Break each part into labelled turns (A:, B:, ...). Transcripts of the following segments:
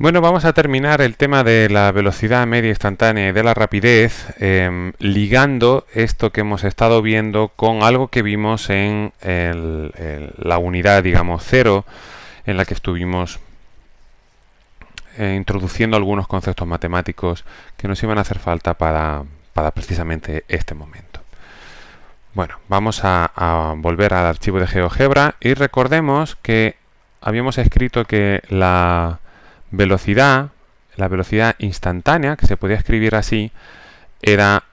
A: Bueno, vamos a terminar el tema de la velocidad media instantánea y de la rapidez, ligando esto que hemos estado viendo con algo que vimos en la unidad, digamos, cero, en la que estuvimos introduciendo algunos conceptos matemáticos que nos iban a hacer falta para precisamente este momento. Bueno, vamos a volver al archivo de GeoGebra y recordemos que habíamos escrito que la velocidad instantánea, que se podía escribir así, era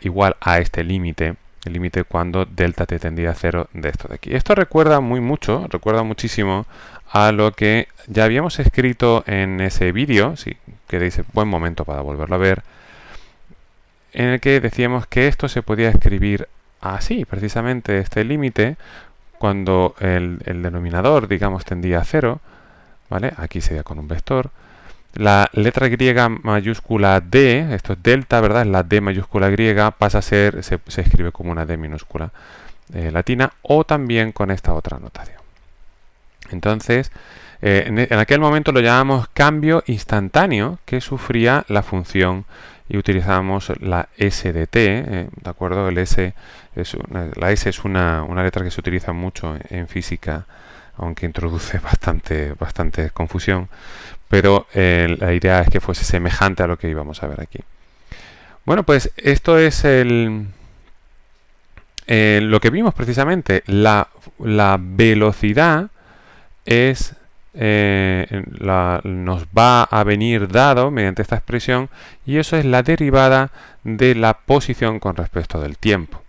A: igual a este límite, el límite cuando delta t tendía a 0 de esto de aquí. Esto recuerda muchísimo a lo que ya habíamos escrito en ese vídeo, si queréis, buen momento para volverlo a ver, en el que decíamos que esto se podía escribir así, precisamente este límite, cuando el denominador, digamos, tendía a 0, ¿vale? Aquí sería con un vector. La letra griega mayúscula D, esto es delta, ¿verdad? La D mayúscula griega pasa a ser, se escribe como una D minúscula latina, o también con esta otra notación. Entonces, en aquel momento lo llamamos cambio instantáneo que sufría la función y utilizábamos la S de t, ¿de acuerdo? La S es una letra que se utiliza mucho en física, aunque introduce bastante confusión, pero la idea es que fuese semejante a lo que íbamos a ver aquí. Bueno, pues esto es lo que vimos precisamente. La velocidad es nos va a venir dado mediante esta expresión, y eso es la derivada de la posición con respecto del tiempo.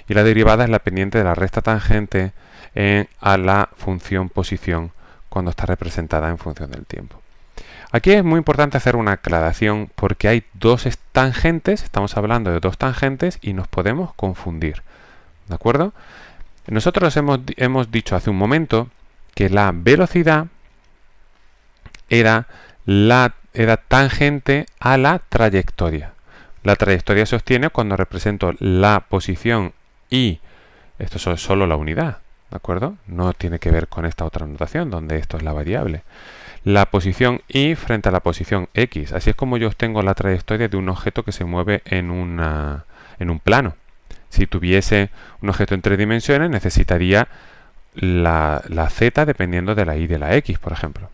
A: Y la derivada es la pendiente de la recta tangente a la función posición cuando está representada en función del tiempo. Aquí es muy importante hacer una aclaración porque hay dos tangentes, estamos hablando de dos tangentes y nos podemos confundir. ¿De acuerdo? Nosotros hemos dicho hace un momento que la velocidad era tangente a la trayectoria. La trayectoria se obtiene cuando represento la posición y esto es solo la unidad, ¿de acuerdo? No tiene que ver con esta otra notación donde esto es la variable. La posición y frente a la posición x. Así es como yo obtengo la trayectoria de un objeto que se mueve en un plano. Si tuviese un objeto en 3 dimensiones, necesitaría la z dependiendo de la y de la x, por ejemplo.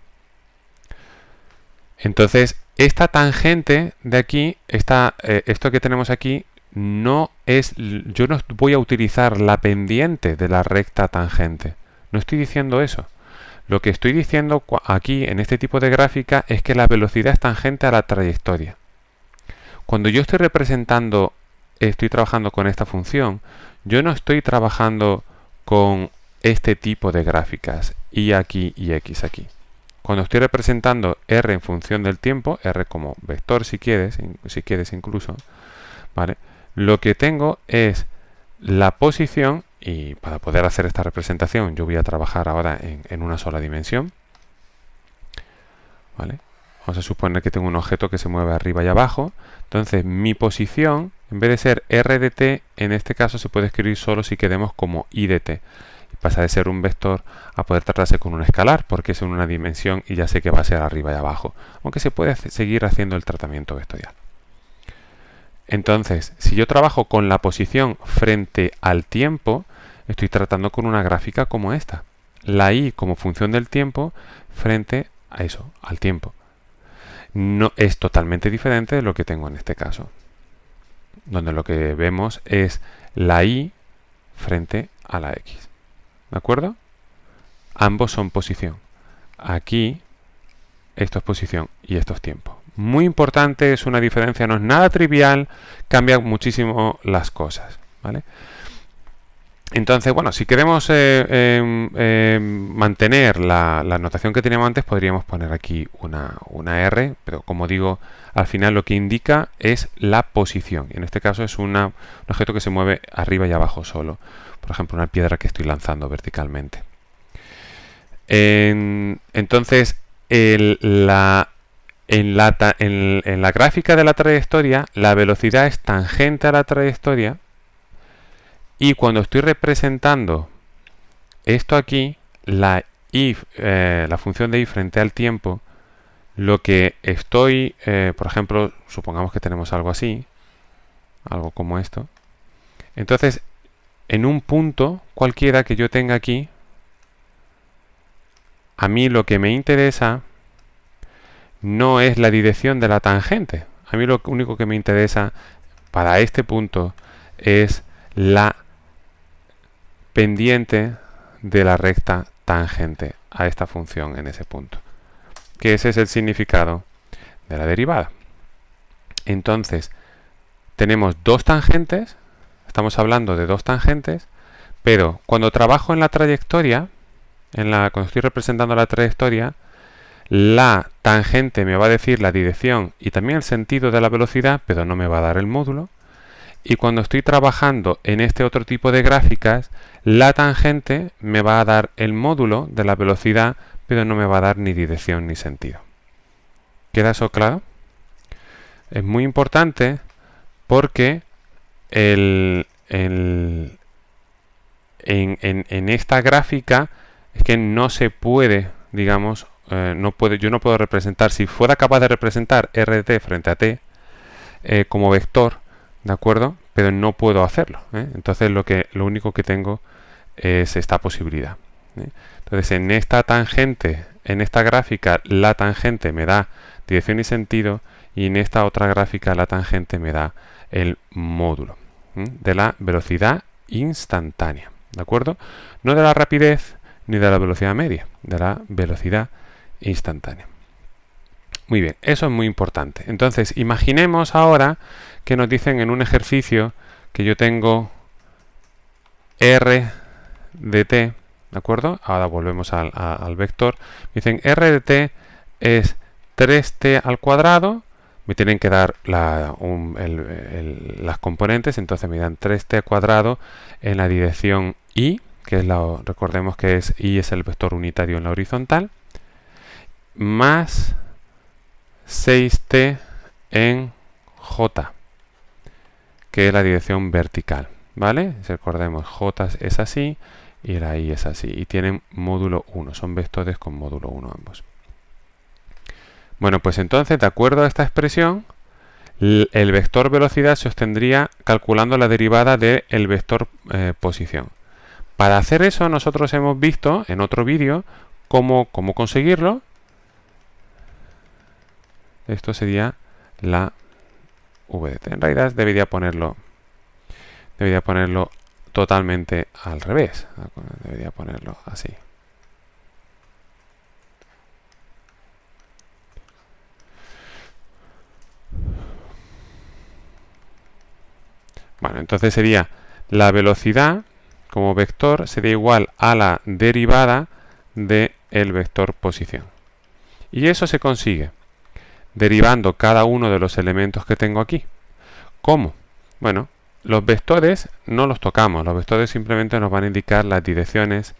A: Entonces, esta tangente de aquí, esto que tenemos aquí, no es, yo no voy a utilizar la pendiente de la recta tangente. No estoy diciendo eso. Lo que estoy diciendo aquí en este tipo de gráfica es que la velocidad es tangente a la trayectoria. Cuando yo estoy trabajando con esta función, yo no estoy trabajando con este tipo de gráficas, y aquí y x aquí. Cuando estoy representando r en función del tiempo, r como vector si quieres incluso, ¿vale? Lo que tengo es la posición, y para poder hacer esta representación yo voy a trabajar ahora en una sola dimensión, ¿vale? Vamos a suponer que tengo un objeto que se mueve arriba y abajo. Entonces mi posición, en vez de ser r de t, en este caso se puede escribir solo si queremos como y de t. Y pasa de ser un vector a poder tratarse con un escalar, porque es en una dimensión y ya sé que va a ser arriba y abajo. Aunque se puede seguir haciendo el tratamiento vectorial. Entonces, si yo trabajo con la posición frente al tiempo, estoy tratando con una gráfica como esta. La y como función del tiempo frente a eso, al tiempo. No es totalmente diferente de lo que tengo en este caso, donde lo que vemos es la y frente a la x. ¿De acuerdo? Ambos son posición. Aquí esto es posición y esto es tiempo. Muy importante, es una diferencia, no es nada trivial, cambia muchísimo las cosas, ¿vale? Entonces, bueno, si queremos mantener la notación que teníamos antes, podríamos poner aquí una R, pero como digo, al final lo que indica es la posición. Y en este caso es un objeto que se mueve arriba y abajo solo. Por ejemplo, una piedra que estoy lanzando verticalmente. Entonces, en la gráfica de la trayectoria, la velocidad es tangente a la trayectoria. Y cuando estoy representando esto aquí, la función de y frente al tiempo, lo que estoy, por ejemplo, supongamos que tenemos algo así, algo como esto. Entonces, en un punto cualquiera que yo tenga aquí, a mí lo que me interesa no es la dirección de la tangente. A mí lo único que me interesa para este punto es la pendiente de la recta tangente a esta función en ese punto. Que ese es el significado de la derivada. Entonces, tenemos dos tangentes, estamos hablando de dos tangentes, pero cuando trabajo en la trayectoria, cuando estoy representando la trayectoria, la tangente me va a decir la dirección y también el sentido de la velocidad, pero no me va a dar el módulo. Y cuando estoy trabajando en este otro tipo de gráficas, la tangente me va a dar el módulo de la velocidad, pero no me va a dar ni dirección ni sentido. ¿Queda eso claro? Es muy importante porque en esta gráfica es que no se puede, digamos, yo no puedo representar, si fuera capaz de representar r de t frente a t como vector, ¿de acuerdo? Pero no puedo hacerlo, ¿eh? Entonces lo único que tengo es esta posibilidad, ¿eh? Entonces en esta tangente, en esta gráfica, la tangente me da dirección y sentido, y en esta otra gráfica la tangente me da el módulo, ¿eh? De la velocidad instantánea, ¿de acuerdo? No de la rapidez ni de la velocidad media, de la velocidad instantánea. Muy bien, eso es muy importante. Entonces, imaginemos ahora que nos dicen en un ejercicio que yo tengo r de t, ¿de acuerdo? Ahora volvemos al vector. Me dicen r de t es 3t al cuadrado. Me tienen que dar las componentes, entonces me dan 3t al cuadrado en la dirección y, que es recordemos que y es el vector unitario en la horizontal, más 6t en j, que es la dirección vertical, ¿vale? Recordemos, j es así y la y es así, y tienen módulo 1, son vectores con módulo 1 ambos. Bueno, pues entonces, de acuerdo a esta expresión, el vector velocidad se obtendría calculando la derivada del vector posición. Para hacer eso, nosotros hemos visto en otro vídeo cómo conseguirlo. Esto sería la v de t. En realidad debería ponerlo totalmente al revés. Debería ponerlo así. Bueno, entonces sería la velocidad como vector sería igual a la derivada del vector posición. Y eso se consigue derivando cada uno de los elementos que tengo aquí. ¿Cómo? Bueno, los vectores no los tocamos, los vectores simplemente nos van a indicar las direcciones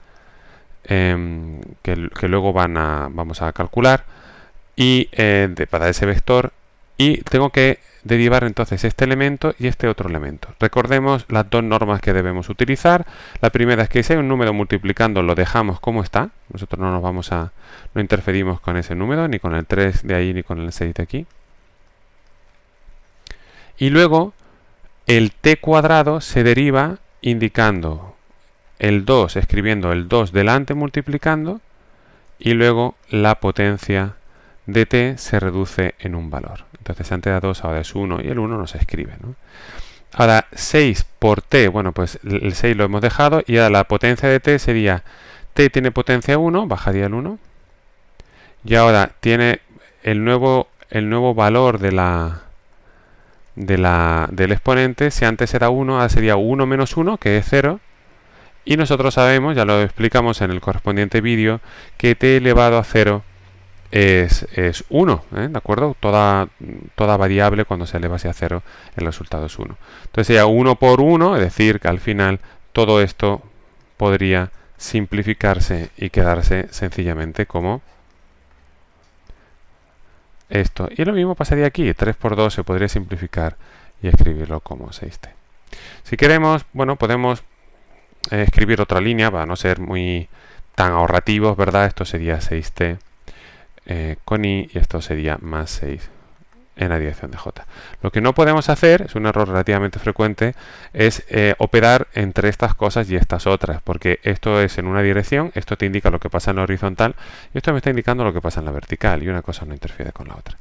A: que luego vamos a calcular y para ese vector, y tengo que derivar entonces este elemento y este otro elemento. Recordemos las dos normas que debemos utilizar. La primera es que si hay un número multiplicando lo dejamos como está. Nosotros no interferimos con ese número, ni con el 3 de ahí, ni con el 6 de aquí. Y luego el t cuadrado se deriva indicando el 2, escribiendo el 2 delante multiplicando, y luego la potencia de t se reduce en un valor. Entonces antes era 2, ahora es 1, y el 1 no se escribe, ¿no? Ahora 6 por t, bueno, pues el 6 lo hemos dejado, y ahora la potencia de t sería, t tiene potencia 1, bajaría el 1, y ahora tiene el nuevo valor del exponente. Si antes era 1, ahora sería 1 menos 1, que es 0, y nosotros sabemos, ya lo explicamos en el correspondiente vídeo, que t elevado a 0 es 1, ¿eh? ¿De acuerdo? Toda variable cuando se eleva hacia 0, el resultado es 1. Entonces sería 1 por 1, es decir, que al final todo esto podría simplificarse y quedarse sencillamente como esto. Y lo mismo pasaría aquí, 3 por 2 se podría simplificar y escribirlo como 6t. Si queremos, bueno, podemos escribir otra línea para no ser muy tan ahorrativos, ¿verdad? Esto sería 6t con y esto sería más 6 en la dirección de j. Lo que no podemos hacer, es un error relativamente frecuente, es operar entre estas cosas y estas otras, porque esto es en una dirección, esto te indica lo que pasa en la horizontal y esto me está indicando lo que pasa en la vertical y una cosa no interfiere con la otra.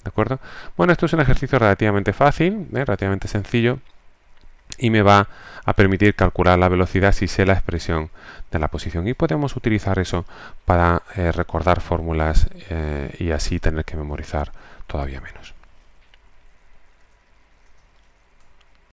A: ¿De acuerdo? Bueno, esto es un ejercicio relativamente fácil, relativamente sencillo, y me va a permitir calcular la velocidad si sé la expresión de la posición. Y podemos utilizar eso para recordar fórmulas y así tener que memorizar todavía menos.